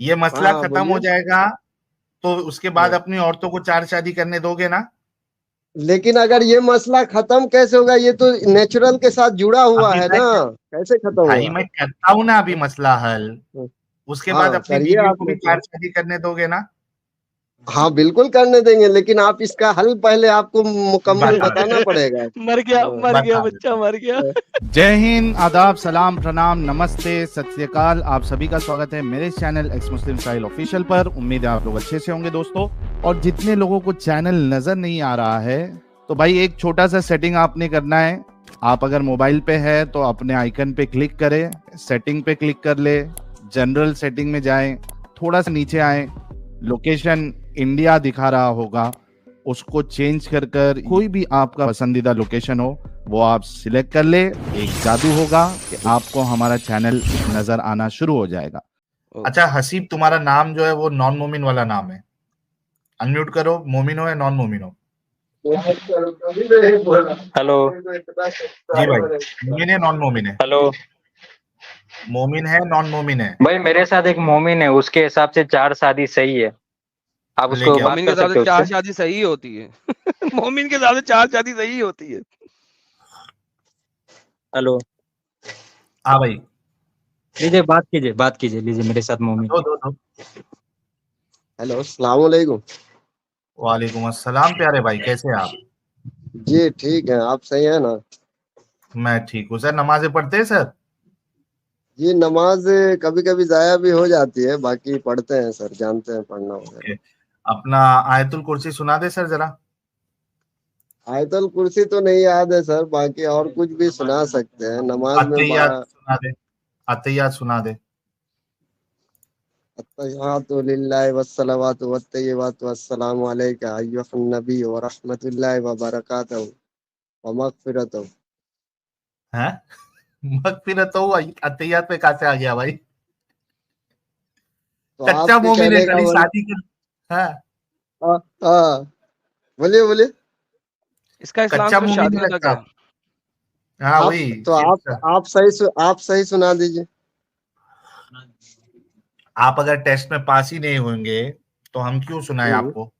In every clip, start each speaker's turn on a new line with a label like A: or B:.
A: ये मसला
B: हाँ
A: खत्म हो
B: बोलिए।
A: जाएगा तो उसके बाद
B: हाँ।
A: अपनी औरतों को 4 शादी करने दोगे ना?
B: लेकिन अगर ये मसला खत्म कैसे होगा, ये तो नेचुरल के साथ जुड़ा हुआ
A: अभी
B: है
A: मैं
B: ना, कैसे खत्म
A: भाई
B: होगा?
A: मैं करता हूं ना अभी मसला हल। उसके बाद
B: हाँ
A: अपनी
B: करिए
A: बीवियों
B: आप
A: को भी
B: मसला।
A: 4 शादी करने दोगे ना?
B: हाँ बिल्कुल करने देंगे, लेकिन आप इसका हल पहले आपको मुकम्मल
A: बता दे,
B: बताना पड़ेगा।
C: मर गया
A: बता दे।
C: बच्चा मर गया।
A: जय हिंद, आदाब, सलाम, प्रणाम, नमस्ते, सत श्री अकाल। आप सभी का स्वागत है मेरे चैनल एक्स मुस्लिम स्टाइल ऑफिशियल पर। उम्मीद है आप लोग अच्छे से होंगे दोस्तों। और जितने लोगों को चैनल नजर नहीं आ रहा है तो भाई एक छोटा सा सेटिंग आपने करना है। आप अगर मोबाइल पे है तो अपने आइकन पे क्लिक करें, सेटिंग पे क्लिक कर ले, जनरल सेटिंग में जाएं, थोड़ा सा नीचे आए, लोकेशन इंडिया दिखा रहा होगा, उसको चेंज कर कर कोई भी आपका पसंदीदा लोकेशन हो वो आप सिलेक्ट कर ले। एक जादू होगा कि आपको हमारा चैनल नजर आना शुरू हो जाएगा। अच्छा हसीब, तुम्हारा नाम जो है वो नॉन मोमिन वाला नाम है। अनम्यूट करो, मोमिन हो या नॉन मोमिन हो?
C: हेलो
A: जी भाई, मोमिन है नॉन मोमिन है?
C: हेलो
A: मोमिन है नॉन मोमिन है?
C: भाई, मेरे साथ एक मोमिन है, उसके हिसाब से 4 शादी सही है। आप उसको
A: लेके आओ।
C: बात
D: मोमिन
C: कर
D: के साथ
C: सकते हो
D: 4
C: उससे।
D: शादी सही होती है। मोमिन के साथ 4 शादी सही होती है।
C: हेलो,
A: हाँ भाई,
C: लीजिए बात कीजिए, लीजिए मेरे साथ मोमिन
A: दो
C: है।
A: दो दो।
B: हेलो, अस्सलाम वालेकुम।
A: वालेकुम अस्सलाम प्यारे भाई, कैसे हैं आप?
B: जी ठीक है, आप सही है ना?
A: मैं ठीक हूँ सर। नमाजें पढ़ते हैं सर?
B: जी नमाज कभी कभी जाया भी हो जाती है, बाकी पढ़ते हैं सर, जानते हैं पढ़ना वगैरह।
A: ओके। अपना आयतुल कुर्सी सुना दे सर जरा।
B: आयतल कुर्सी तो नहीं याद है सर, बाकी और कुछ भी सुना सकते हैं नमाज में।
A: अत्तहियात सुना दे, अत्तहियात सुना दे।
B: अत्तहियातु लिल्लाहि वस्सलावातु वत्तय्यिबातु वस्सलामु अलैका अय्युहन नबी व रहमतुल्लाहि व बरकातहू व मगफिरतहू।
A: हैं? मगफिरत हो, अत्तहियात पे कहाँ से आ गया भाई?
B: तो
A: कच्चा
B: आपके
A: मोमिन है,
B: कहने का
A: खाली
B: मतलब।
A: शादी कर। हाँ,
B: हाँ बोलिए बोलिए।
D: इसका इस्लाम
A: कच्चा
D: से फिर
A: मोमिन
D: शादी
A: नहीं
D: का
A: लगता।
D: क्या?
A: हाँ
B: आप
A: वही
B: तो आप सही सुना दीजिए।
A: आप अगर टेस्ट में पास ही नहीं होंगे तो हम क्यों सुनाए
B: हम्म,
A: आपको?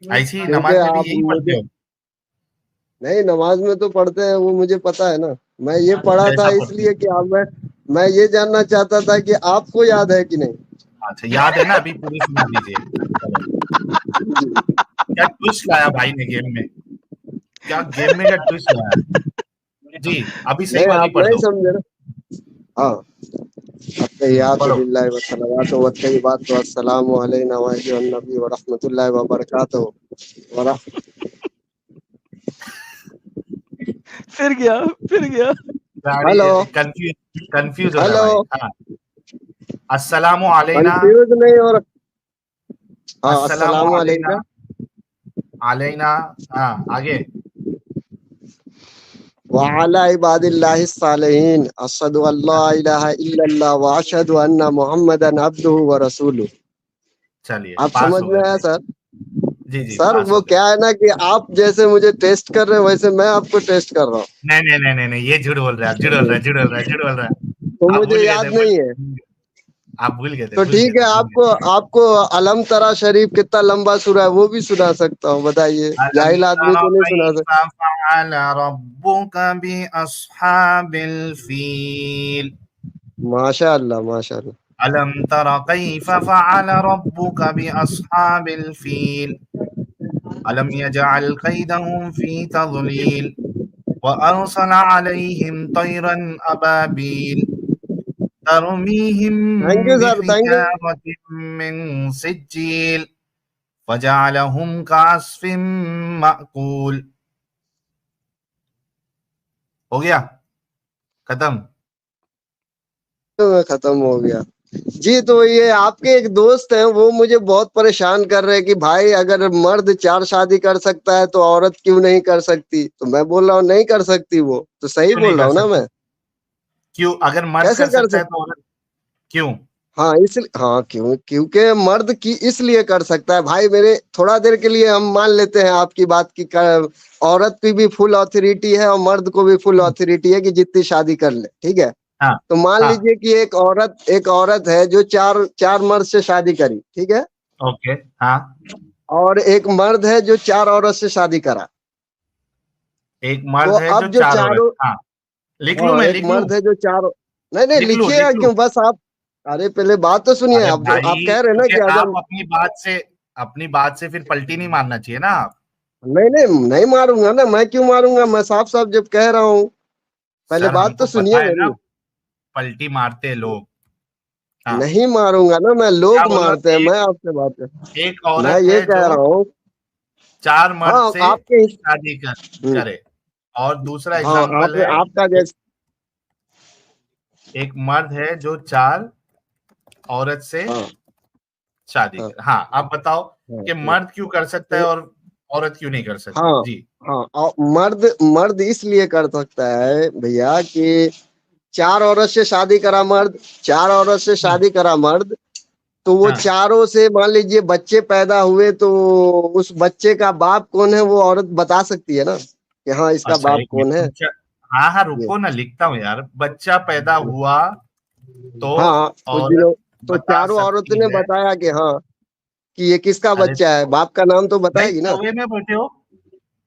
A: ऐसी ही
B: क्योंकि
A: नमाज में भी
B: आप
A: यही पढ़ते
B: मुझे।
A: हो?
B: नहीं, नमाज में तो पढ़ते हैं, वो मुझे पता है ना। मैं ये पढ़ा था
A: कैसा पढ़ते हो?
B: इसलिए कि अब मैं ये जानना चाहता था कि आपको याद है कि नहीं।
A: अच्छा याद है ना, अभी पूरी सुना दीजिए। चलो, क्या ट्विस्ट लाया भाई ने गेम में, क्या गेम में क्या ट्विस्ट लाया जी। अभी सही
B: नहीं,
A: वाली
B: आप
A: पढ़
B: नहीं
A: दो।
B: समझे ना। हाँ। अत्तहियातु
A: पढ़ो।
B: लिल्लाहि वस्सलावातु वत्तय्यिबातु वस्सलामु अलैना व अय्युहन नबी व रहमतुल्लाहि व बरकातहू व
D: फिर गया।
A: गाड़ी
B: हेलो
A: कंफ्यूज कंफ्यूज हो रहा है
B: हेलो।
A: भाई। हाँ, अस्सलामु अलैना।
B: कंफ्यूज नहीं हो रहा। हाँ,
A: अस्सलामु
B: अस्सलामु
A: अलैना,
B: अलैका
A: अलैना। हाँ आगे।
B: व अला इबादिल्लाहि सालिहीन अशहदु अल्ला इलाहा इल्लल्लाह व अशहदु अन्ना मुहम्मदन अब्दुहु व रसूलुहु।
A: चलिए
B: आप
A: पास
B: समझ
A: हो
B: में
A: गए
B: आया
A: भाई।
B: सर?
A: जी जी,
B: सर
A: पास
B: वो
A: हो गए।
B: क्या है ना कि आप जैसे मुझे टेस्ट कर रहे हैं, वैसे मैं आपको टेस्ट कर रहा हूँ।
A: नहीं नहीं नहीं नहीं नहीं, ये झूठ बोल रहे हैं आप, झूठ बोल रहे हैं, झूठ बोल रहे हैं, झूठ बोल रहे
B: तो
A: हैं। आप
B: मुझे
A: भूल गए थे,
B: याद नहीं है।
A: आप भूल गए थे,
B: तो
A: भूल गए
B: ठीक है,
A: थे, भूल गए
B: आपको आपको अलम तरा शरीफ कितना लंबा सूरा है वो भी सुना सकता हूँ, बताइए।
A: थे। अलम
B: जाहिल आदमी
A: तरा
B: तो नहीं सुना सकता।
A: कैफ़ फ़अल रब्बुका बि अस्हाबिल फ़ील।
B: माशा अल्लाह माशा अल्लाह।
A: अलम तरा कैफ़ फ़अल रब्बुका बि अस्हाबिल फ़ील। अलम यजअल कैदहुम फ़ी तज़लील व अरसल अलैहिम तयरन अबाबील तरमीहिम
B: thank you sir, thank you.
A: बिहिजारतिम मिन सिज्जील फजअलहुम कअस्फिन मअकूल। हो गया, खत्म।
B: खत्म हो गया। जी तो ये आपके एक दोस्त हैं, वो मुझे बहुत परेशान कर रहे हैं कि भाई अगर मर्द 4 शादी कर सकता है तो औरत क्यों नहीं कर सकती। तो मैं बोल रहा हूँ नहीं कर सकती, वो तो सही
A: क्यों नहीं
B: बोल रहा
A: कर
B: हूँ ना
A: सकती?
B: मैं।
A: क्यों? अगर मर्द
B: कैसे
A: कर
B: कर
A: सकता है
B: सकते?
A: तो औरत क्यों?
B: हाँ इसलिए, हाँ क्यों, क्योंकि मर्द की इसलिए कर सकता है भाई। मेरे थोड़ा देर के लिए हम मान लेते हैं आपकी बात की औरत की भी फुल अथॉरिटी है और मर्द को भी फुल अथॉरिटी है कि जितनी शादी कर ले, ठीक है।
A: हाँ
B: तो मान
A: हाँ
B: लीजिए कि एक औरत है जो चार चार मर्द से शादी करी, ठीक है,
A: ओके हाँ
B: और एक मर्द है जो चार औरत से शादी करा।
A: एक
B: तो
A: मर्द है जो
B: अब जो
A: चार औरत
B: चारों,
A: हाँ लिख लूं
B: हाँ,
A: मैं
B: एक
A: लिख लूं
B: मर्द है जो चार, नहीं नहीं
A: लिख लूं
B: लिखिएगा
A: लिख लूं
B: क्यों, बस आप, अरे पहले बात तो सुनिए।
A: अरे
B: आप जो
A: भाई
B: आप कह रहे हैं ना
A: क्योंकि
B: कि
A: आप
B: अगर,
A: अपनी बात से फिर पलटी नहीं मारना चाहिए ना आप।
B: नहीं नहीं नहीं मारूंगा ना, मैं क्यों मारूंगा, मैं साफ साफ जब कह रहा हूँ, पहले
A: सर
B: बात तो
A: हमको
B: सुनिए
A: पता है ना
B: मेरी।
A: पलटी मारते हैं लोग। हाँ
B: नहीं मारूंगा ना मैं,
A: क्या
B: लोग
A: बोल
B: मारते
A: रहा
B: हैं,
A: हूँ
B: मैं आपसे बात कर,
A: एक
B: मैं
A: औरत
B: ये
A: है
B: कह
A: जो
B: रहा हूँ।
A: चार मर्द
B: हाँ
A: से
B: आपके,
A: शादी
B: हम्म,
A: करे और दूसरा
B: हाँ
A: एग्जाम्पल
B: आप
A: है
B: आपका जैसे,
A: एक मर्द है जो चार औरत से
B: हाँ
A: शादी
B: हाँ
A: करे। हाँ आप बताओ
B: हाँ
A: कि मर्द क्यों कर सकता है
B: तो,
A: और औरत क्यों नहीं कर सकती
B: हाँ
A: जी।
B: हाँ, और मर्द मर्द इसलिए कर सकता है भैया कि चार औरत से शादी करा मर्द, चार औरत से
A: हम्म,
B: शादी करा मर्द, तो वो
A: हाँ
B: चारों से मान लीजिए बच्चे पैदा हुए, तो उस बच्चे का बाप कौन है वो औरत बता सकती है ना, कि हाँ इसका
A: अच्छा
B: बाप
A: एक
B: कौन है।
A: मिनट हाँ हाँ
B: ये,
A: रुको ना लिखता हूँ यार बच्चा पैदा हुआ तो
B: हाँ उस
A: औरत
B: दिनों, तो
A: बता
B: चारों औरतों
A: सकती
B: ने
A: है।
B: बताया कि हाँ, कि ये किसका
A: अरे
B: बच्चा है,
A: तो
B: बाप का नाम तो
A: नहीं
B: बताएगी ना।
A: तवे में बैठे हो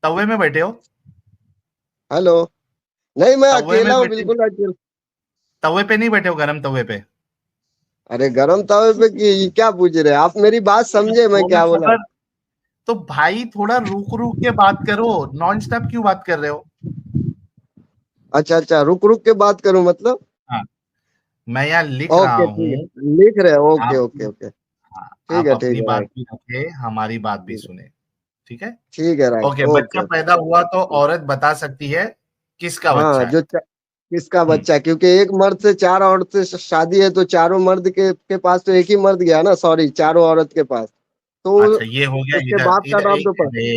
A: तवे में बैठे हो
B: हेलो, नहीं मैं
A: तवे में
B: अकेला हूँ,
A: बैठे
B: बिल्कुल अकेला।
A: तवे पे नहीं बैठे हो गरम तवे पे
B: अरे गरम तवे पे क्या पूछ रहे हैं आप, मेरी बात समझे मैं
A: वो मैं
B: क्या बोला।
A: खबर तो भाई थोड़ा रुक रुक के बात करो नॉन स्टॉप क्यों बात कर रहे हो।
B: अच्छा अच्छा, रुक रुक के बात करूं मतलब।
A: हाँ मैं यहाँ लिख रहा
B: ओके ठीक
A: हूँ
B: है, लिख रहे हैं, ओके
A: आप
B: ओके ओके,
A: हाँ, आप
B: ठीक
A: अपनी
B: है
A: बात
B: राइट,
A: भी रखे हमारी बात भी
B: ठीक है,
A: सुने ठीक है।
B: ठीक है राइट,
A: ओके
B: ओके
A: बच्चा
B: ओके।
A: पैदा हुआ तो औरत बता सकती है किसका
B: हाँ
A: बच्चा है।
B: किसका
A: हम्म
B: बच्चा है, क्योंकि एक मर्द से चार औरत से शादी है, तो चारों मर्द के पास तो एक ही मर्द गया ना, सॉरी चारों औरत के पास, तो
A: अच्छा ये हो गया
B: उसके
A: इधर
B: बाप का
A: इधर
B: नाम
A: एक
B: तो
A: अरे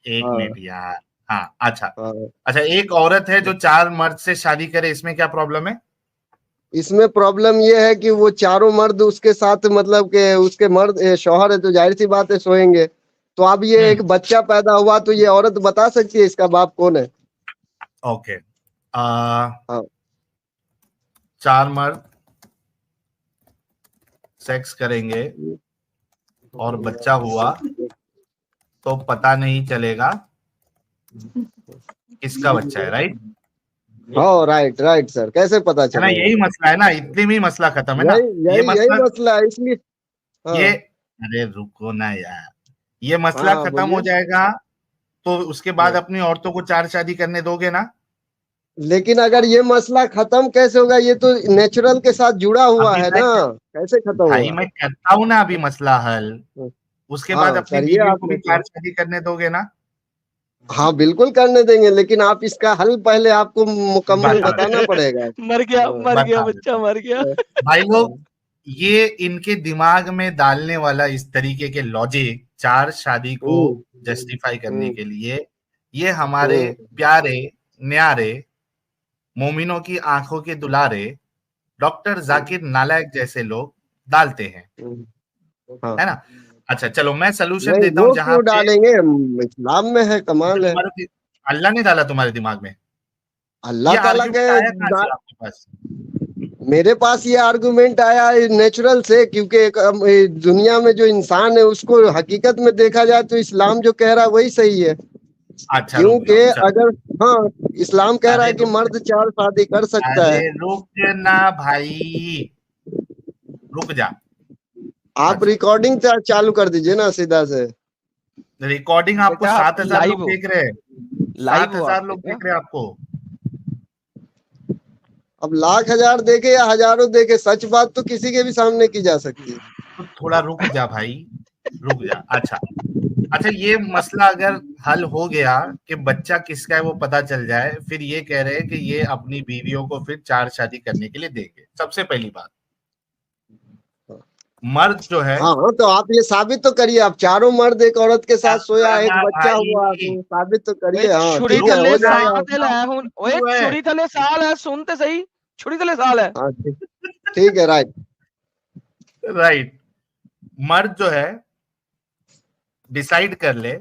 A: एक
B: हाँ
A: मिनट यार। हाँ अच्छा
B: हाँ।
A: अच्छा एक औरत है जो चार मर्द से शादी करे इसमें क्या प्रॉब्लम है।
B: इसमें प्रॉब्लम ये है कि वो चारों मर्द उसके साथ, मतलब कि उसके मर्द शौहर है, तो जाहिर सी बात है सोएंगे। तो अब ये एक
A: हम्म
B: बच्चा पैदा हुआ, तो ये औरत बता सकती है इसका बाप कौन है।
A: ओके आ,
B: हाँ
A: चार मर्द सेक्स करेंगे और बच्चा हुआ तो पता नहीं चलेगा किसका बच्चा है राइट।
B: हाँ राइट राइट सर, कैसे पता
A: है ना
B: चलेगा।
A: यही मसला है ना इतने में ही मसला खत्म है ना।
B: यही
A: ये
B: यही यही
A: मसला
B: मसला है, इसलिए।
A: ये
B: हाँ
A: अरे रुको ना यार ये मसला
B: हाँ
A: खत्म हो
B: बोलिए।
A: जाएगा तो उसके बाद
B: हाँ।
A: अपनी औरतों को चार शादी करने दोगे ना।
B: लेकिन अगर ये मसला खत्म कैसे होगा, ये तो नेचुरल के साथ जुड़ा हुआ
A: अभी
B: है
A: मैं
B: ना, कैसे खत्म
A: भाई
B: होगा।
A: मैं करता हूं ना अभी मसला हल उसके बाद
B: हाँ
A: अपनी
B: करिए
A: बीवियों
B: आप
A: को भी
B: मसला।
A: चार शादी करने दोगे ना।
B: हाँ बिल्कुल करने देंगे, लेकिन आप इसका हल पहले आपको मुकम्मल
A: बता रहे
B: बताना पड़ेगा। हाँ,
D: मर गया
A: बता रहे
D: बच्चा मर गया।
A: भाई लोग
B: हाँ,
A: ये इनके दिमाग में डालने वाला इस तरीके के लॉजिक चार शादी को
B: हम्म
A: जस्टिफाई करने
B: हम्म
A: के लिए ये हमारे
B: हम्म
A: प्यारे न्यारे मोमिनों की आंखों के दुलारे डॉक्टर जाकिर नालायक जैसे लोग डालते हैं
B: हम्म, हाँ।
A: है ना। अच्छा चलो मैं सलूशन
B: नहीं
A: देता हूं
B: वो
A: जहां
B: क्यों
A: पे
B: डालेंगे, इस्लाम में है,
A: अच्छा
B: कमाल है।
A: तुम्हारे अल्लाह ने डाला तुम्हारे दिमाग में
B: अल्लाह
A: ये
B: ताला के
A: आर्ग्यूमेंट आया कहाँ से आपके पास।
B: मेरे पास ये आर्गुमेंट आया नेचुरल से, क्योंकि दुनिया में जो इंसान है उसको हकीकत में देखा जाए तो इस्लाम जो कह रहा है वही सही है।
A: अच्छा रुक
B: क्योंकि
A: जाओ चलो
B: अगर, हाँ, इस्लाम कह रहा
A: अरे
B: है कि
A: रुक
B: मर्द चार शादी कर सकता
A: अरे
B: है।
A: रुक ना भाई रुक जा।
B: आप
A: अच्छा
B: रिकॉर्डिंग चालू कर दीजिए ना सीधा से।
A: रिकॉर्डिंग आपको
D: बेटा
A: 7,000 लोग
D: लाइव हो,
A: देख रहे हैं
D: लाइव
A: सात
D: हो
A: हजार
D: आप
A: लोग
D: बेटा।
A: देख रहे हैं आपको।
B: अब लाख हजार देखे या हजारों देखे, सच बात तो किसी के भी सामने की जा सकती है।
A: तो थोड़ा रुक जा भाई रुक जा। अच्छा अच्छा ये मसला अगर हल हो गया कि बच्चा किसका है वो पता चल जाए फिर ये कह रहे हैं कि ये अपनी बीवियों को फिर चार शादी करने के लिए देंगे। सबसे पहली बात मर्द जो है
B: हाँ तो आप ये साबित तो करिए, आप चारों मर्द एक औरत के साथ सोया, एक
A: ना
B: बच्चा हुआ,
A: भाई
B: तो साबित तो
D: ओए
B: करिए। हाँ
D: छुरी
B: ठीक है,
D: थल्ले
B: हो
A: रुकना
B: जाएगा।
D: साल
A: बताओ
D: है हुन, ओए
A: क्यों है।
D: छुरी थल्ले साल है, सुनते सही, छुरी थल्ले साल है।
B: हाँ ठीक है राइट।
A: राइट मर्द जो है डिसाइड कर ले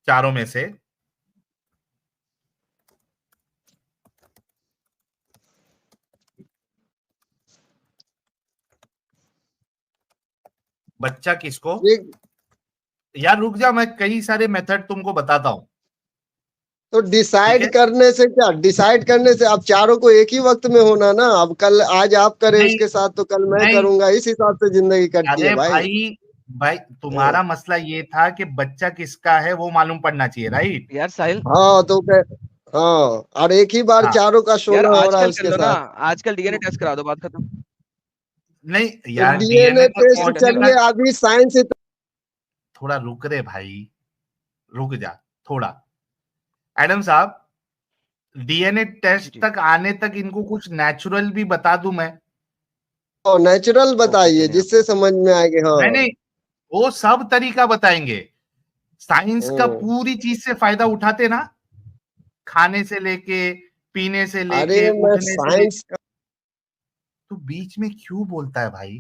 A: चारों में से बच्चा किसको,
B: ये
A: यार रुक जा, मैं कई सारे मेथड तुमको बताता हूँ।
B: तो
A: ठीक है,
B: डिसाइड करने से क्या, डिसाइड करने से अब चारों को एक ही वक्त में होना ना। अब कल आज आप करें
A: नहीं
B: उसके साथ तो कल मैं
A: नहीं,
B: करूंगा, इस हिसाब से जिंदगी कटती है
A: अरे
B: भाई।
A: भाई भाई तुम्हारा मसला ये था कि बच्चा किसका है वो मालूम पड़ना चाहिए, राइट?
D: यार साहिल,
B: हाँ तो हाँ, और एक ही बार
A: हाँ
B: चारों का
D: यार
B: सोना हो रहा है
D: आजकल कर
B: उसके
D: लो ना,
B: साथ।
D: आजकल डीएनए टेस्ट करा दो, बात खत्म।
A: नहीं
B: तो
A: यार,
B: डीएनए
A: डीएनए तक
B: टेस्ट
D: डीएनए टेस्ट
A: पहुंचने
D: करा
B: चलिए,
A: तक
B: अभी साइंस
A: थोड़ा रुक रे भाई, रुक जा थोड़ा। एडम साहब, डीएनए
D: जी
A: टेस्ट
D: जी,
A: तक आने तक इनको कुछ नेचुरल भी बता दूं मैं?
B: नेचुरल
D: ओके
B: बताइए
D: चलें आप।
B: जिससे समझ में आएगी। हाँ।
A: नहीं नहीं, वो सब तरीका बताएंगे। साइंस का
B: हम्म।
A: पूरी चीज से फायदा उठाते ना, खाने से लेके, पीने से
B: अरे
A: लेके,
B: मैं
A: उठने से लेके।
B: साइंस
A: तो बीच में क्यों बोलता है भाई?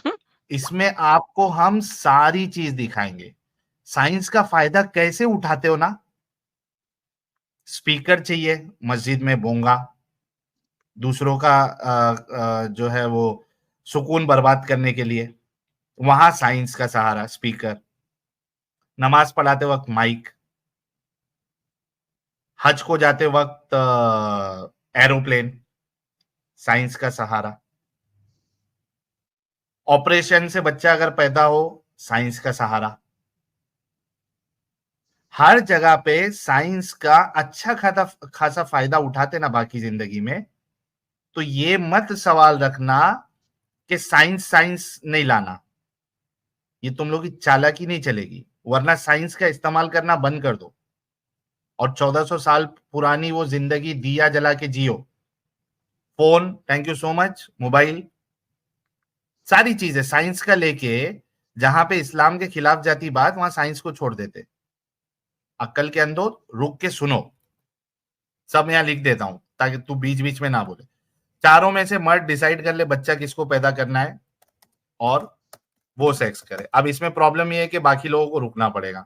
D: हम्म,
A: इसमें आपको हम सारी चीज दिखाएंगे। साइंस का फायदा कैसे उठाते हो ना। स्पीकर चाहिए मस्जिद में, बोंगा दूसरों का जो है वो सुकून बर्बाद करने के लिए, वहां साइंस का सहारा स्पीकर। नमाज पढ़ाते वक्त माइक, हज को जाते वक्त एरोप्लेन, साइंस का सहारा। ऑपरेशन से बच्चा अगर पैदा हो, साइंस का सहारा। हर जगह पे साइंस का अच्छा खासा खासा फायदा उठाते ना बाकी जिंदगी में। तो ये मत सवाल रखना कि साइंस साइंस नहीं लाना, ये तुम लोग की चालाकी नहीं चलेगी, वरना साइंस का इस्तेमाल करना बंद कर दो और 1400 साल पुरानी वो जिंदगी दिया जला के जियो। Phone, thank you so much, mobile, सारी चीजें साइंस का लेके, जहां पे इस्लाम के खिलाफ जाती बात वहां साइंस को छोड़ देते। अक्ल के अंदर रुक के सुनो, सब यहां लिख देता हूं ताकि तू बीच बीच में ना बोले। चारों में से मर्द डिसाइड कर ले बच्चा किसको पैदा करना है और वो सेक्स करे। अब इसमें प्रॉब्लम ये है कि बाकी लोगों को रुकना पड़ेगा।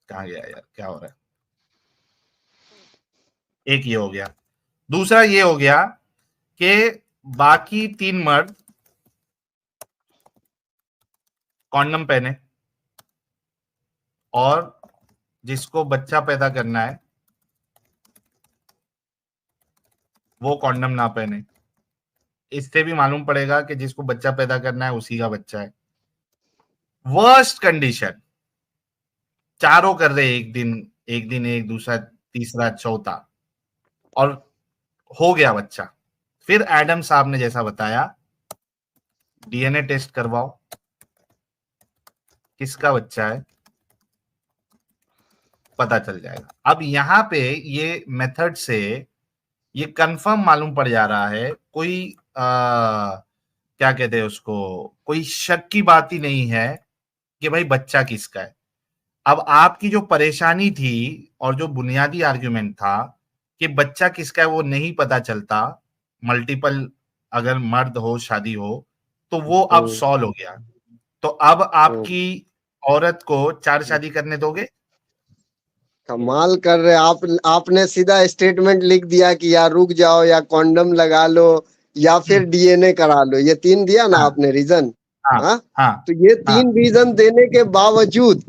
A: कहाँ गया यार, क्या हो रहा है? एक ये हो गया। दूसरा ये हो गया कि बाकी 3 मर्द कॉन्डम पहने और जिसको बच्चा पैदा करना है वो कॉन्डम ना पहने। इससे भी मालूम पड़ेगा कि जिसको बच्चा पैदा करना है उसी का बच्चा है। वर्स्ट कंडीशन, चारों कर रहे एक दिन एक, दूसरा, तीसरा, चौथा, और हो गया बच्चा। फिर एडम साहब ने जैसा बताया, डीएनए टेस्ट करवाओ, किसका बच्चा है पता चल जाएगा। अब यहां पे ये मेथड से ये कंफर्म मालूम पड़ जा रहा है, कोई क्या कहते हैं उसको, कोई शक की बात ही नहीं है कि भाई बच्चा किसका है। अब आपकी जो परेशानी थी और जो बुनियादी आर्ग्यूमेंट था कि बच्चा किसका है वो नहीं पता चलता, मल्टीपल अगर मर्द हो, शादी हो, तो वो अब सॉल्व हो गया। तो अब आपकी औरत को 4 शादी करने दोगे?
B: कमाल कर रहे आप। आपने सीधा स्टेटमेंट लिख दिया कि या रुक जाओ या कॉन्डम लगा लो या फिर डीएनए करा लो। ये 3 दिया ना
A: हाँ
B: आपने रीजन।
A: हाँ
B: हाँ,
A: हाँ
B: तो ये
A: हाँ
B: 3 रीजन देने के बावजूद,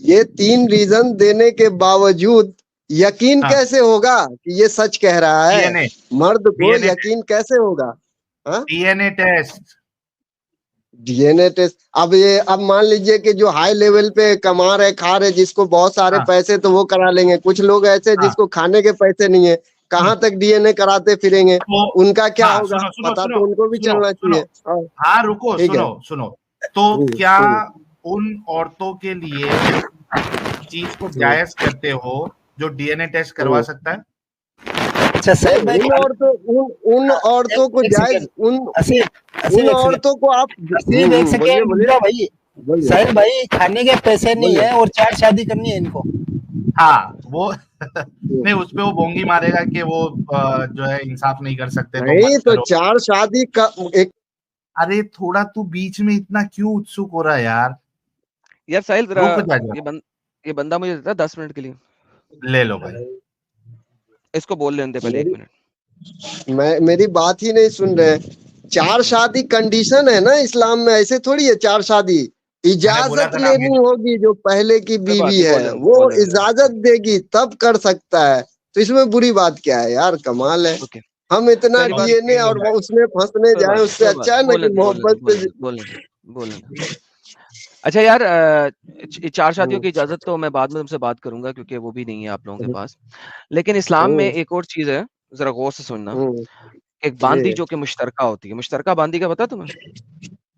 B: ये 3 रीजन देने के बावजूद यकीन
A: हाँ।
B: कैसे होगा कि ये सच कह रहा है?
A: डीएनए
B: मर्द को
A: डीएनए
B: यकीन कैसे होगा? हाँ,
A: डीएनए टेस्ट।
B: DNA test. अब मान लीजिए कि जो हाई लेवल पे कमा रहे, खा रहे, जिसको बहुत सारे
A: हाँ
B: पैसे, तो वो करा लेंगे। कुछ लोग ऐसे
A: हाँ।
B: जिसको खाने के पैसे नहीं है, कहाँ तक डीएनए कराते फिरेंगे?
A: तो
B: उनका क्या
A: हाँ,
B: होगा?
A: सुनो सुनो
B: पता
A: सुनो
B: तो उनको भी
A: सुनो
B: चलना
A: सुनो,
B: चाहिए। हाँ,
A: हाँ रुको,
B: ठीक है।
A: सुनो सुनो। तो क्या
B: हम्म,
A: उन औरतों के लिए चीज को जायज करते हो जो डीएनए टेस्ट करवा
B: हम्म।
A: सकता है?
E: अच्छा साहिल भाई,
B: उन औरतों को
E: एक
B: जायज,
E: सेकंड, असीम असीम
B: उन
E: एक सेकंड,
B: औरतों को आप
E: असीम एक
B: बोलिए
E: सेकंड,
B: बोलिए
E: रुक भाई।
B: बोलिए
E: साहिल भाई, खाने के पैसे नहीं
B: बोलिए।
E: है और 4 शादी करनी है इनको।
A: हाँ वो नहीं, उस पे वो बोंगी मारेगा कि वो जो है इंसाफ नहीं कर सकते तो
B: नहीं
A: मत
B: तो
A: करो।
B: 4 शादी का एक
A: अरे थोड़ा तू बीच में इतना क्यों उत्सुक हो रहा है यार?
D: यार साहिल जरा,
A: रुक जा
D: ये
A: जरा।
D: ये बंदा मुझे देता है 10 मिनट के लिए,
A: ले लो भाई।
D: इसको बोल लेने दे पहले 1 मिनट।
B: मेरी बात ही नहीं सुन रहे। चार शादी कंडीशन है ना इस्लाम में, ऐसे थोड़ी है चार शादी। इजाजत लेनी होगी, जो पहले की बीवी है वो इजाजत देगी तब कर सकता है। तो इसमें बुरी बात क्या है यार, कमाल है।
D: ओके,
B: हम इतना
D: पहली बात
B: डीएनए और वो उसमें फंसने
D: कोई
B: जाए,
D: बात
B: उससे
D: कोई बात
B: अच्छा है ना कि मोहब्बत से।
D: बोलने अच्छा यार, चार शादियों की इजाजत तो मैं बाद में तुमसे बात करूंगा, क्योंकि वो भी नहीं है आप लोगों के पास। लेकिन इस्लाम में
B: हम्म,
D: एक और चीज है, जरा गौर से सुनना।
B: हम्म,
D: एक बांदी
B: जी।
D: जो कि मुश्तरका होती है। मुश्तरका बांदी का पता है तुम्हें?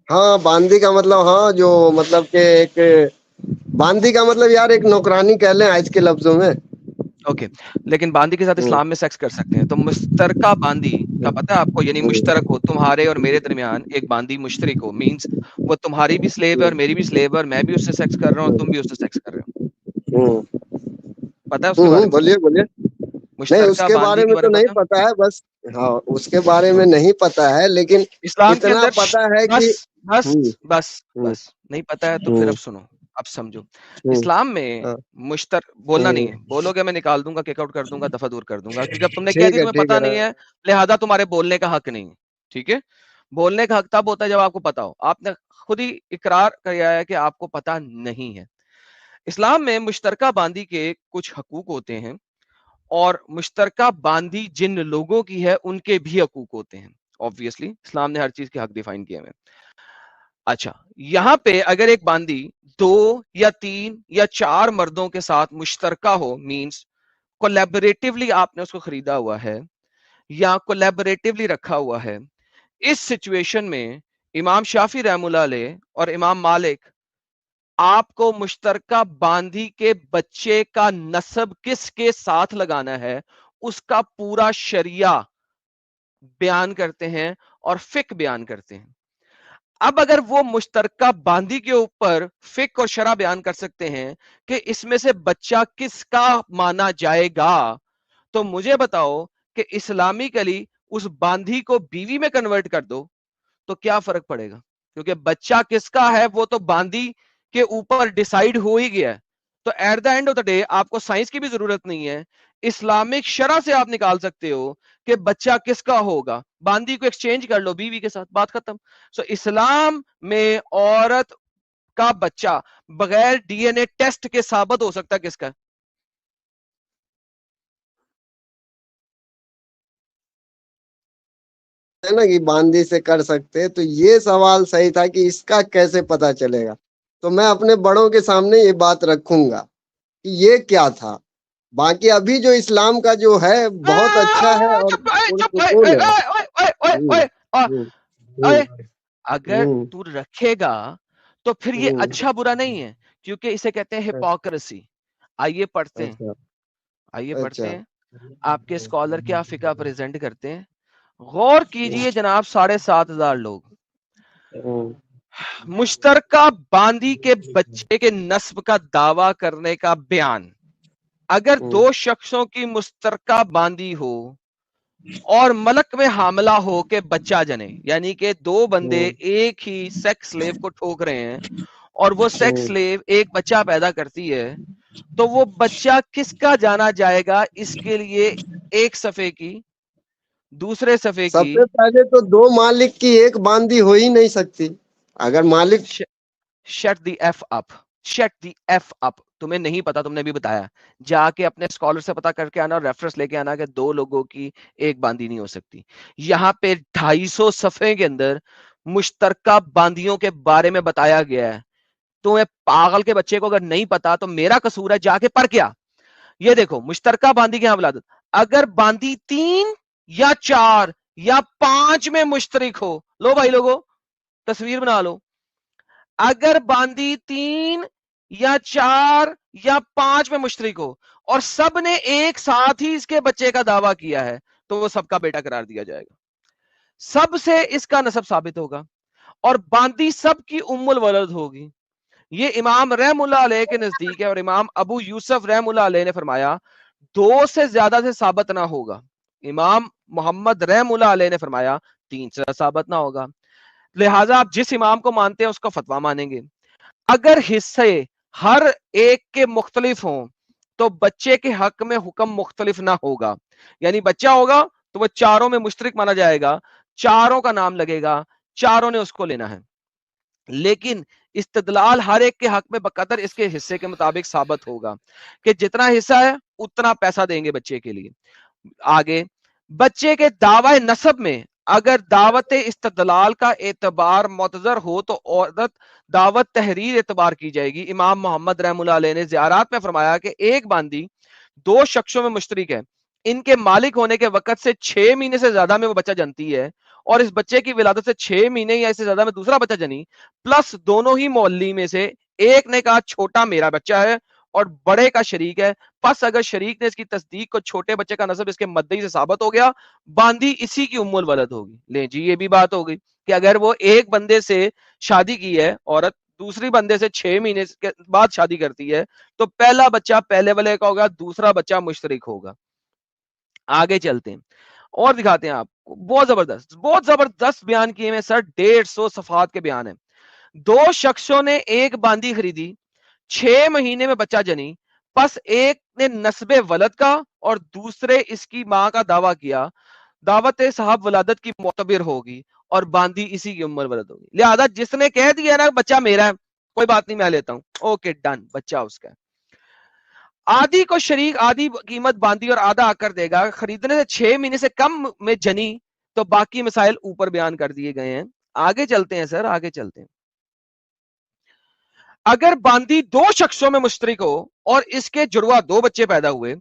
B: हाँ, बांदी का मतलब, हाँ जो मतलब के एक बांदी का मतलब यार एक नौकरानी कह लें आज के लफ्जों में।
D: ओके, लेकिन बांदी के साथ
B: हम्म,
D: इस्लाम में सेक्स कर सकते हैं। तो मुश्तरका बांदी का पता है आपको? यानी
B: हम्म,
D: मुश्तरक हो, तुम्हारे और मेरे दरमियान एक बांदी मुश्तरक हो, मींस वो तुम्हारी भी स्लेव है और मेरी भी स्लेव है, और मैं भी उससे सेक्स कर रहा हूँ, तुम भी उससे सेक्स कर रहे हो।
B: हम्म,
D: पता है उसके बारे में?
B: बोलिए बोलिए। नहीं,
D: मुश्तरका
B: उसके
D: बांदी
B: बारे
D: के
B: में
D: बारे
B: तो
D: में
B: नहीं
D: पता है?
B: पता है बस। हाँ, उसके बारे में नहीं पता है, लेकिन
D: इस्लाम के
B: इतना
D: अंदर
B: पता है कि
D: बस बस
B: हम्म,
D: बस
B: हम्म,
D: बस नहीं पता है तो फिर
B: हम्म,
D: अब सुनो, अब समझो।
B: हम्म,
D: इस्लाम में
B: हाँ,
D: मुश्तर बोलना नहीं
B: हम्म,
D: है, बोलोगे मैं निकाल दूंगा, किक आउट कर दूंगा, दफा दूर कर दूंगा, क्योंकि अब तुमने कह
B: ठीक
D: दिया
B: है,
D: तुम्हें
B: ठीक
D: पता
B: है।
D: नहीं है, लिहाजा तुम्हारे बोलने का हक नहीं है। ठीक है? बोलने का हक तब होता है जब आपको पता हो। आपने खुद ही इकरार किया है कि आपको पता नहीं है। इस्लाम में मुश्तरका बांदी के कुछ हकूक होते हैं, और मुश्तरका बांदी जिन लोगों की है उनके भी हकूक होते हैं। ऑब्वियसली इस्लाम ने हर चीज के हक डिफाइन किए हैं। अच्छा, यहां पे अगर एक बांदी 2 या 3 या 4 मर्दों के साथ मुश्तरका हो, मींस कोलैबोरेटिवली आपने उसको खरीदा हुआ है या कोलैबोरेटिवली रखा हुआ है, इस सिचुएशन में इमाम शाफी रहमुल्लाह अलैह और इमाम मालिक आपको मुश्तरका बांदी के बच्चे का नस्ब किसके साथ लगाना है, उसका पूरा शरिया बयान करते हैं और फिक बयान करते हैं। अब अगर वो मुश्तरका बांदी के ऊपर फिक और शरा बयान कर सकते हैं कि इसमें से बच्चा किसका माना जाएगा, तो मुझे बताओ कि इस्लामिकली उस बांदी को बीवी में कन्वर्ट कर दो तो क्या फर्क पड़ेगा? क्योंकि बच्चा किसका है वो तो बांदी के ऊपर डिसाइड हो ही गया है। तो at the end of the day आपको साइंस की भी जरूरत नहीं है, इस्लामिक शरा से आप निकाल सकते हो कि बच्चा किसका होगा। बांदी को एक्सचेंज कर लो बीवी के साथ, बात खत्म। सो इस्लाम में औरत का बच्चा बगैर डीएनए टेस्ट के साबित हो सकता है किसका है।
B: है ना कि बांदी से कर सकते हैं, तो ये सवाल सही था कि इसका कैसे पता चलेगा। तो मैं अपने बड़ों के सामने ये बात रखूंगा कि ये क्या था। बाकी अभी जो इस्लाम का जो है बहुत अच्छा है और
D: चुप
B: पुरसुकून है। हम्म, हम्म, हम्म,
D: ओए, अगर
B: हम्म,
D: तू रखेगा तो फिर ये
B: हम्म,
D: अच्छा बुरा नहीं है, क्योंकि इसे कहते हैं हिपोक्रेसी। आइए पढ़ते हैं,
B: अच्छा,
D: आइए पढ़ते
B: अच्छा,
D: हैं। आपके स्कॉलर क्या फिका प्रेजेंट करते हैं, गौर कीजिए जनाब। 7,500 लोग
B: हम्म,
D: मुश्तरका बांदी के बच्चे के नस्ब का दावा करने का बयान। अगर
B: हम्म,
D: 2 शख्सों की मुश्तरका बांदी हो और मलक में हामला हो के बच्चा जने, यानी कि 2 बंदे
B: हम्म,
D: एक ही सेक्स स्लेव को ठोक रहे हैं और वो सेक्स
B: हम्म।
D: स्लेव एक बच्चा पैदा करती है, तो वो बच्चा किसका जाना जाएगा? इसके लिए एक सफे की, दूसरे सफे की
B: सबसे पहले तो दो मालिक की एक बांदी हो ही नहीं सकती। अगर मालिक
D: shut the F up, shut the F up. तुम्हें नहीं पता, तुमने भी बताया। जाके अपने स्कॉलर से पता करके आना और रेफरेंस लेके आना कि 2 लोगों की एक बांदी नहीं हो सकती। यहां पे 250 सफे के अंदर मुश्तरका बांदियों के बारे में बताया गया है। तुम्हें पागल के बच्चे को अगर नहीं पता तो मेरा कसूर है, जाके पढ़ के आ। ये देखो मुश्तरका बांदी की हवालात। अगर बांदी 3 या 4 या 5 में मुश्तरक हो, लो भाई लोगों तस्वीर बना लो। अगर बांदी 3 या 4 या 5 में मुश्तरक हो और सब ने एक साथ ही इसके बच्चे का दावा किया है, तो वो सबका बेटा करार दिया जाएगा। सबसे इसका नसब साबित होगा और बांदी सबकी उम्मुल वलद होगी। ये इमाम रहमुल्लाह अलैह के नजदीक है और इमाम अबू यूसुफ रहमुल्लाह अलैह ने फरमाया 2 से ज्यादा से साबित ना होगा। इमाम मोहम्मद रहमुल्लाह अलैह ने फरमाया 3 से साबित ना होगा। लिहाजा आप जिस इमाम को मानते हैं उसका फतवा मानेंगे। अगर हिस्से हर एक के मुख्तलिफ हों तो बच्चे के हक में हुक्म मुख्तलिफ ना होगा। यानी बच्चा होगा तो वह चारों में मुश्तरक माना जाएगा, चारों का नाम लगेगा, चारों ने उसको लेना है। लेकिन इस्तदलाल हर एक के हक में बकदर इसके हिस्से के मुताबिक साबित होगा कि जितना हिस्सा है उतना पैसा देंगे बच्चे के लिए। आगे, बच्चे के दावा नसब में अगर दावत इस्तदलाल का एतबार मुतज़र हो तो औरत दावत तहरीर एतबार की जाएगी। इमाम मोहम्मद रहमतुल्लाह अलैह ने ज़ियारात में फरमाया कि एक बांदी दो शख्सों में मुश्तरिक है, इनके मालिक होने के वक्त से 6 महीने से ज्यादा में वो बच्चा जनती है और इस बच्चे की विलादत से 6 महीने या इससे ज्यादा में दूसरा बच्चा जनी, प्लस दोनों ही मोहल्ली में से एक ने कहा छोटा मेरा बच्चा है और बड़े का शरीक है, बस अगर शरीक ने इसकी तस्दीक को छोटे बच्चे का नसब इसके मद्दई से साबित हो गया, बांदी इसी की उम्मुल वलद होगी। ले जी, ये भी बात हो गई कि अगर वो एक बंदे से शादी की है औरत, दूसरी बंदे से 6 महीने के बाद शादी करती है, तो पहला बच्चा पहले वाले का होगा, दूसरा बच्चा मुश्तरिक होगा। आगे चलते हैं और दिखाते हैं आपको, बहुत जबरदस्त बयान किए हैं सर, 150 सफात के बयान है। दो शख्सों ने एक बांदी खरीदी, 6 महीने में बच्चा जनी, बस एक ने नस्बे वलद का और दूसरे इसकी मां का दावा किया, दावत साहब वलादत की मोतबिर होगी और बांदी इसी की उम्र वलद होगी। लिहाजा जिसने कह दिया ना बच्चा मेरा है, कोई बात नहीं मैं लेता हूं, ओके डन, बच्चा उसका है। आधी को शरीक आधी कीमत बांधी और आधा आकर देगा, खरीदने से 6 महीने से कम में जनी तो बाकी मसाइल ऊपर बयान कर दिए गए हैं। आगे चलते हैं सर, आगे चलते हैं। अगर बांदी दो शख्सों में मुश्तरिक हो और इसके जुड़वा दो बच्चे पैदा हुए,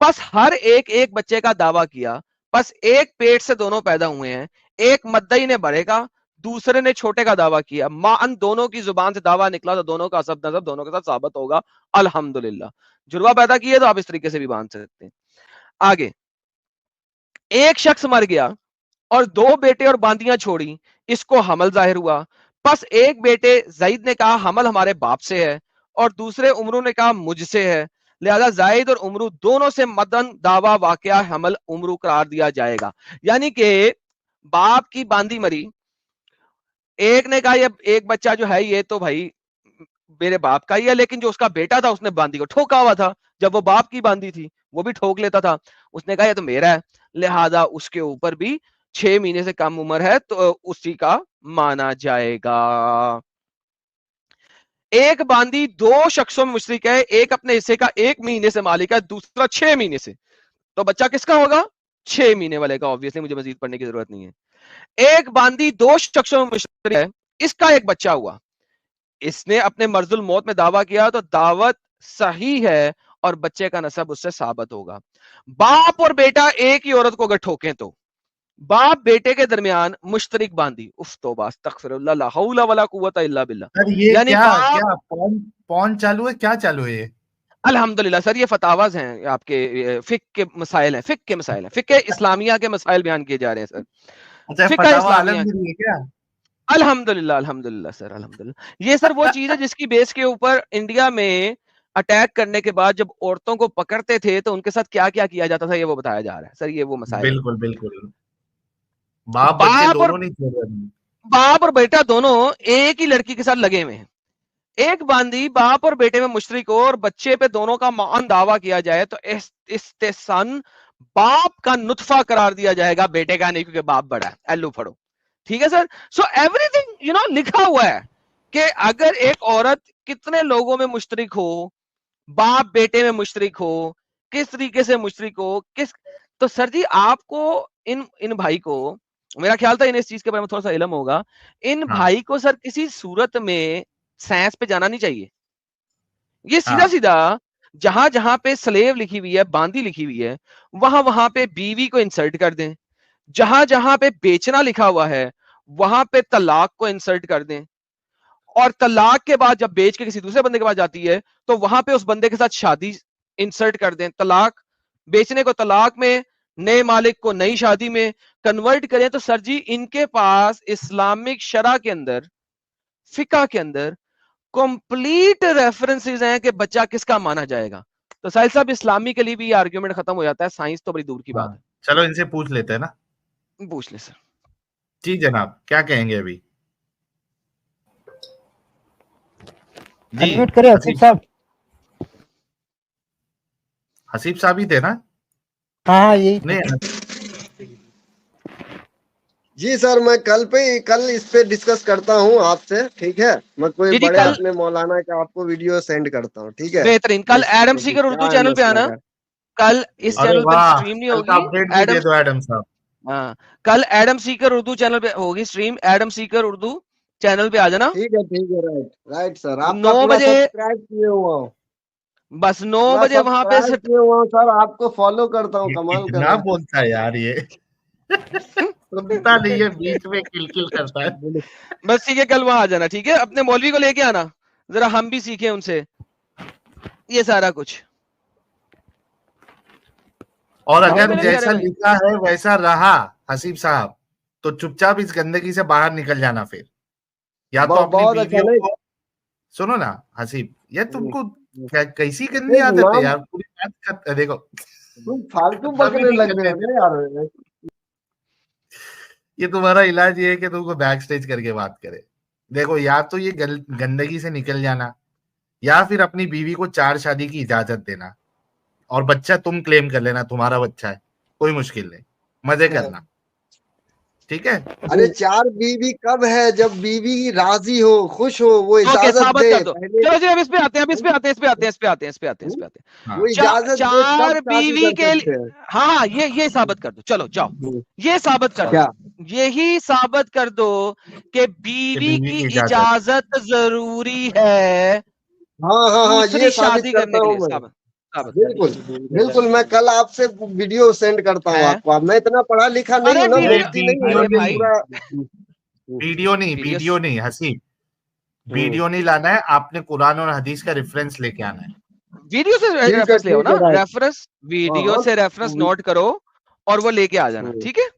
D: बस हर एक बच्चे का दावा किया, बस एक पेट से दोनों पैदा हुए हैं, एक मद्दई ने बड़े का, दूसरे ने छोटे का दावा किया, मां दोनों की जुबान से दावा निकला तो दोनों का असब नसब दोनों के साथ साबित होगा अल्हम्दुलिल्लाह। जुड़वा पैदा किए तो आप इस तरीके से भी बांध सकते हैं। आगे, एक शख्स मर गया और दो बेटे और बांदियां छोड़ी, इसको हमल जाहिर हुआ, बस एक बेटे जईद ने कहा हमल हमारे बाप से है और दूसरे उमरू ने कहा मुझसे है, लिहाजा जायद और उमरू दोनों से मदन दावा वाकया हमल उमरू करार दिया जाएगा। यानी कि बाप की बांदी मरी, एक ने कहा ये एक बच्चा जो है ये तो भाई मेरे बाप का ही है, लेकिन जो उसका बेटा था उसने बांदी को ठोका हुआ था, जब वो बाप की बांदी थी वो भी ठोक लेता था, उसने कहा ये तो मेरा है, लिहाजा उसके ऊपर भी 6 महीने से कम उम्र है तो उसी का माना जाएगा। एक बांदी दो शख्सों में मुश्तरिक है, एक अपने हिस्से का 1 महीने से मालिक है, दूसरा 6 महीने से, तो बच्चा किसका होगा? 6 महीने वाले का। ऑब्वियसली मुझे मजीद पढ़ने की जरूरत नहीं है। एक बांदी दो शख्सों में मुश्तरिक है, इसका एक बच्चा हुआ, इसने अपने मर्जुल मौत में दावा किया तो दावत सही है और बच्चे का नसब उससे साबित होगा। बाप और बेटा एक ही औरत को अगर ठोकें तो बाप बेटे के दरमियान मुश्तरिक बांदी, उफ तौबा अस्तगफिरुल्लाह ला हौला वला कुव्वता इल्ला बिल्लाह।
A: सर ये
D: यानी
A: क्या
D: बाप,
A: क्या पॉन चालू है, क्या चालू है ये?
D: अल्हम्दुलिल्लाह सर, ये फतावाज हैं आपके, फिक के मसाइल हैं, फिक के मसाइल हैं, फिक इस्लामिया के मसाइल बयान किए जा रहे हैं सर।
A: अच्छा,
D: फिक
A: फतावा
D: इस्लामिया,
A: आलमगीर है क्या?
D: अल्हम्दुलिल्लाह अल्हम्दुलिल्लाह सर, अल्हम्दुलिल्लाह। ये सर वो चीज है जिसकी बेस के ऊपर इंडिया में अटैक करने के बाद जब औरतों को पकड़ते थे तो उनके साथ क्या क्या किया जाता था ये वो बताया जा रहा है सर, ये वो मसाइल है।
A: बिल्कुल बिल्कुल, बाप बच्चे
D: बाप और
A: दोनों नहीं छोड़ रहे।
D: बाप और बेटा दोनों एक ही लड़की के साथ लगे हुए हैं। एक बांदी बाप और बेटे में मुश्तरिक हो और बच्चे पे दोनों का मान दावा किया जाए तो इस्तेसन बाप का नुतफा करार दिया जाएगा, बेटे का नहीं, क्योंकि बाप बड़ा है। एल्लू फड़ो, ठीक है सर। सो एवरीथिंग लिखा हुआ है कि अगर एक औरत कितने लोगों में मुश्तरिक हो, बाप बेटे में मुश्तरिक हो, किस तरीके से मुश्तरिक हो, किस, तो सर जी आपको इन भाई को, मेरा ख्याल था इन्हें इस चीज के बारे में थोड़ा सा इल्म होगा, इन
A: हाँ
D: भाई को सर किसी सूरत में साइंस पे जाना नहीं चाहिए। ये सीधा
A: हाँ
D: सीधा जहां जहां पे स्लेव लिखी हुई है, बांदी लिखी हुई है, वहां वहां पे बीवी को इंसर्ट कर दें, जहां जहां पे बेचना लिखा हुआ है वहां पे तलाक को इंसर्ट कर दें, और तलाक के बाद जब बेच के किसी दूसरे बंदे के पास जाती है तो वहां पे उस बंदे के साथ शादी इंसर्ट कर दें, तलाक, बेचने को तलाक में, नए मालिक को नई शादी में कन्वर्ट करें। तो सर जी इनके पास इस्लामिक शरा के अंदर, फिका के अंदर कंप्लीट रेफरेंसेस हैं कि बच्चा किसका माना जाएगा। तो साहिल साहब इस्लामी के लिए भी ये आर्ग्यूमेंट खत्म हो जाता है, साइंस तो बड़ी दूर की बात
A: हाँ, चलो इनसे पूछ लेते हैं ना।
D: है। पूछ ले सर।
A: जी जनाब, क्या कहेंगे अभी? जी
E: अनम्यूट करें हसीब साहब।
A: हसीब साहब ही थे ना?
E: हाँ यही थे।
A: नहीं,
B: जी सर, मैं कल इस पे डिस्कस करता हूँ आपसे, ठीक है। मैं कोई
D: जी
B: बड़े
D: कल
B: अपने मौलाना का आपको वीडियो सेंड करता हूँ, ठीक है।
D: बेहतरीन, कल
B: इस
D: एडम
B: पे कि
D: सीकर उर्दू
B: क्या है
D: चैनल पे
B: मसला
D: आना।
B: का।
D: कल इस
A: अरे
D: चैनल पे
A: वाह,
D: स्ट्रीम नहीं
A: कल का
D: होगी।
A: अपडेट भी दे
D: एडम,
A: दो एडम साहब।
D: हाँ कल एडम सीकर उर्दू चैनल पे होगी stream. Adam Sikar Urdu channel पे आ जाना
B: ठीक है, राइट राइट सर। आपका
D: 9
B: पूरा
D: बजे।
B: सब्सक्राइब किए हुआ हूँ,
D: बस 9
B: पूरा
D: बजे वहां पे
B: सब्सक्राइब किए हुआ हूँ सर। आपको फॉलो करता हूँ,
A: ये
B: कमाल कर
A: कितना
B: रहे
A: बोलता है यार ये। सुनता नहीं है, बीच में किलकिल करता है।
B: हैं।
D: बस ठीक है, कल वहां आ जाना, ठीक है। अपने मौलवी को लेके आना, जरा हम भी सीखें उनसे ये सारा कुछ।
A: और
D: ठीक है
A: अगर
D: मेरे
A: जैसा
D: प्यारे भाई।
A: लिखा है वैसा रहा हसीब साहब, तो चुपचाप इस गंदगी से बाहर निकल जाना फिर। या तो अपनी
B: बहुत अच्छा।
A: बीवियों
B: नहीं
A: को सुनो ना हसीब, ये तुमको कैसी गंदी
B: नहीं,
A: आदत है
B: नाम
A: यार, पूरी बात कर देखो।
B: तुम फालतू
A: खत्म ही
B: बकने
A: नहीं
B: लग गए
A: करने
B: हो
A: दे।
B: ना यार।
A: ये तुम्हारा इलाज ये है कि तुमको बैक स्टेज करके बात करे। देखो, या तो ये गंदगी से निकल जाना, या फिर अपनी बीवी को 4 शादी की इजाजत देना, और बच्चा तुम क्लेम कर लेना तुम्हारा बच्चा है, कोई मुश्किल नहीं, मजे करना, ठीक है।
B: अरे 4 बीवी कब है? जब बीवी राजी हो, खुश हो, वो
D: ओके,
B: इजाजत
D: साबित
B: दे
D: कर दो।
B: पहले।
D: चलो जी, अब इस पे आते हैं, अब इस पे आते हैं, इस पे आते हैं, इस पे आते हैं, इस पे आते हैं, इस पे आते हैं।
A: हाँ,
B: वो इजाजत दे तब
D: चार
B: शादी
D: बीवी
B: कर
D: के
B: सकते
D: लिए,
B: हैं।
D: हाँ हाँ, ये साबित कर दो, चलो जाओ, ये साबित कर
B: क्या?
D: दो, यही साबित कर दो कि
A: कि
D: बीवी
A: बीवी
D: की
A: की इजाजत।
D: इजाजत जरूरी है
B: हाँ, ये
D: दूसरी
B: साबित
D: शादी
B: करता
D: करने के
B: हूँ
D: लिए।
B: मैं।
D: साबित, साबित
B: बिल्कुल बिल्कुल, मैं कल आपसे वीडियो सेंड करता हूँ
D: है।
B: आपको। अब मैं इतना पढ़ा लिखा नहीं
D: अरे
B: हूँ ना,
A: नहीं,
D: वीडियो,
B: मुफ्ती नहीं हूँ
A: वीडियो
B: मैं
D: अरे
B: कि
A: नहीं,
D: भाई,
B: पूरा।
A: वीडियो नहीं,
D: वीडियो,
A: वीडियो नहीं हसीब, वीडियो नहीं लाना है, आपने कुरान और हदीस का रेफरेंस लेके आना है।
D: वीडियो से रेफरेंस ले आओ
B: ठीक
D: ना,
B: है राइट।
D: रेफरेंस,
B: हाँ
D: वीडियो
B: हाँ,
D: से रेफरेंस नोट करो और वो लेके आ जाना, ठीक है।
E: हाँ,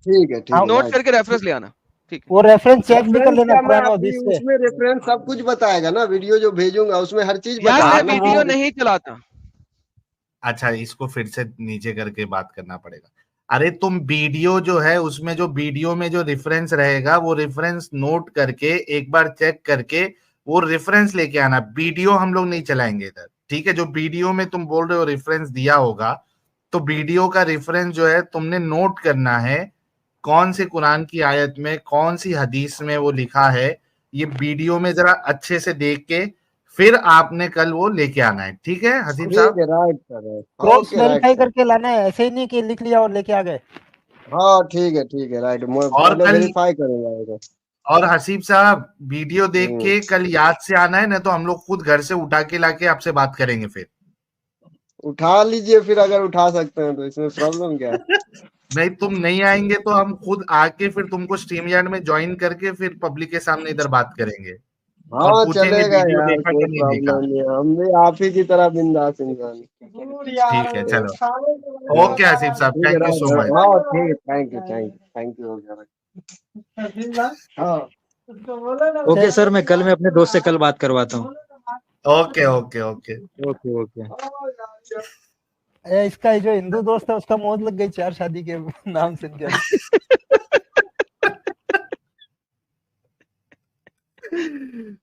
B: ठीक है
D: नोट
B: राइट।
D: करके रेफरेंस ले आना, ठीक है।
E: वो रेफरेंस चेक भी कर
B: रेफरेंस
E: लेना
B: क्या, मैं
E: कुरान और
B: अभी
E: हदीस से।
B: उसमें रेफरेंस सब कुछ बताएगा ना, वीडियो जो भेजूंगा उसमें हर चीज
D: यार मैं
B: बताएगा ना।
D: वीडियो नहीं चलाता।
A: अच्छा, इसको फिर से नीचे करके बात करना पड़ेगा। अरे तुम वीडियो जो है उसमें, जो वीडियो में जो रेफरेंस रहेगा वो रेफरेंस नोट करके एक बार चेक करके वो रेफरेंस लेके आना। वीडियो हम लोग नहीं चलाएंगे इधर, ठीक है। जो वीडियो में तुम बोल रहे हो रेफरेंस दिया होगा, तो वीडियो का रेफरेंस जो है तुमने नोट करना है, कौन से कुरान की आयत में, कौन सी हदीस में वो लिखा है, ये वीडियो में जरा अच्छे से देख के फिर आपने कल वो लेके आना है, ठीक है हसीब
B: ठीक
A: साहब।
B: है right sir.
E: Cross
B: okay right
E: verify
B: sir.
E: करके लाना है, ऐसे ही नहीं कि लिख लिया और लेके आ गए।
B: हाँ ठीक है राइट। मैं
A: और
B: पहले
A: कल,
B: वेरीफाई करूंगा इधर।
A: और हसीब साहब वीडियो देख
B: हम्म,
A: के कल याद से आना है, ना तो हम लोग खुद घर से उठा के लाके आपसे बात करेंगे फिर।
B: उठा लीजिए फिर, अगर उठा सकते हैं तो इसमें प्रॉब्लम क्या है?
A: नहीं, तुम नहीं आएंगे तो हम खुद आके फिर तुमको स्ट्रीम यार्ड में ज्वाइन करके फिर पब्लिक के सामने इधर बात करेंगे और
B: हाँ
A: पूछेंगे
B: चलेगा
A: वीडियो
B: यार,
A: देखा
B: कोई
A: कि नहीं देखा।
B: प्रॉब्लम नहीं है। हम भी आप ही की तरह बिंदास इंसान हैं।
A: ठीक है, चलो।
B: हाँ,
A: ओके हसीब साहब,
B: ठीक है
A: thank you
B: right.
A: So much.
B: हाँ ठीक है, थैंक यू हो गया। हाँ
F: ओके सर, मैं कल मैं अपने दोस्त से कल बात करवाता हूँ।
A: Okay okay okay.
F: Okay okay.
E: इसका जो हिंदू दोस्त है उसका मौत लग गई 4 शादी के नाम सुन के।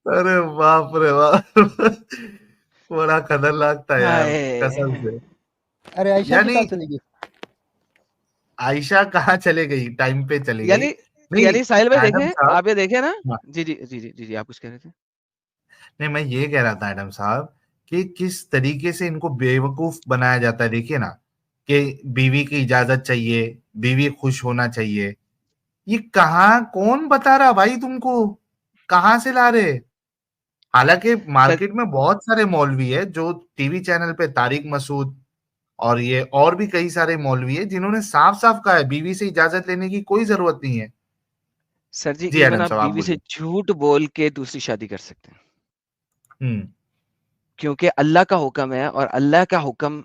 A: अरे बाप रे बाप, बड़ा खतरनाक था यार, कसम
D: हाय,
A: से।
E: अरे आयशा की
A: यानी
E: कहाँ चली गई?
A: आयशा कहाँ चले गई, टाइम पे चली गई।
D: यानी
A: नहीं,
D: यानी साहिल भाई
A: एडम
D: देखें,
A: साहब।
D: आप ये देखे ना।
A: हाँ,
D: जी जी जी जी जी जी, आप कुछ कह रहे थे।
A: नहीं मैं ये कह रहा था एडम साहब कि किस तरीके से इनको बेवकूफ बनाया जाता है, देखिए ना, कि बीवी की इजाजत चाहिए, बीवी खुश होना चाहिए। ये कहाँ, कौन बता रहा भाई तुमको, कहाँ से ला रहे? हालांकि
D: सर,
A: मार्केट में बहुत सारे मौलवी है जो टीवी चैनल पे, तारिक मसूद और ये और भी कई सारे मौलवी है जिन्होंने साफ साफ कहा है बीवी से इजाजत लेने की कोई जरूरत नहीं है।
D: सर जी
A: जी
D: इवन
A: एडम
D: आप
A: साहब, आप
D: बीवी से
A: बोलिए।
D: झूठ बोल के दूसरी शादी कर सकते हैं,
A: हम्म।
D: क्योंकि अल्लाह का हुक्म है, और अल्लाह का हुक्म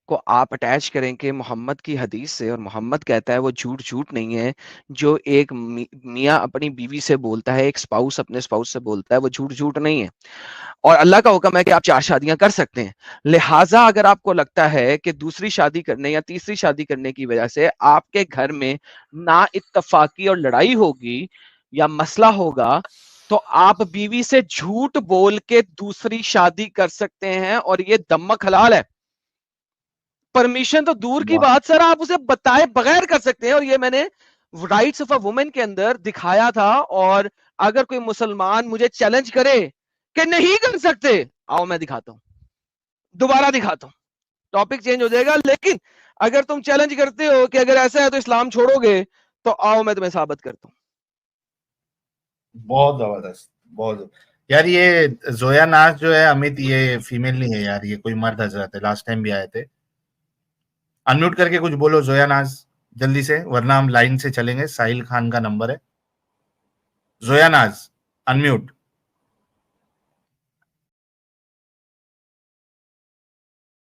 D: को आप अटैच करें कि मोहम्मद की हदीस से, और मोहम्मद कहता है वो झूठ झूठ नहीं है। जो एक मियाँ अपनी बीवी से बोलता है, एक स्पाउस अपने स्पाउस से बोलता है, वो झूठ झूठ नहीं है। और अल्लाह का हुक्म है कि आप 4 शादियां कर सकते हैं। लिहाजा अगर आपको लगता है कि दूसरी शादी करने या तीसरी शादी करने की वजह से आपके घर में ना इत्तफाकी और लड़ाई होगी या मसला होगा, तो आप बीवी से झूठ बोल के दूसरी शादी कर सकते हैं, और ये दम्मक हलाल है। परमिशन तो दूर की
A: वाह।
D: बात सर, आप उसे बताए बगैर कर सकते हैं। और ये मैंने राइट्स ऑफ अ वुमेन के अंदर दिखाया था। और अगर कोई मुसलमान मुझे चैलेंज करे कि नहीं कर सकते, आओ मैं दिखाता हूं, दोबारा दिखाता हूं, टॉपिक चेंज हो जाएगा। लेकिन अगर तुम चैलेंज करते हो कि अगर ऐसा है तो इस्लाम छोड़ोगे, तो आओ मैं तुम्हें साबित करता हूं।
A: बहुत जबरदस्त, बहुत। यार ये जोया नाज जो है अमित, ये फीमेल नहीं है यार, ये कोई मर्द हजरत है, लास्ट टाइम भी आए थे। अनम्यूट करके कुछ बोलो जोया नाज जल्दी से, वरना हम लाइन से चलेंगे। साहिल खान का नंबर है। जोया नाज अनम्यूट।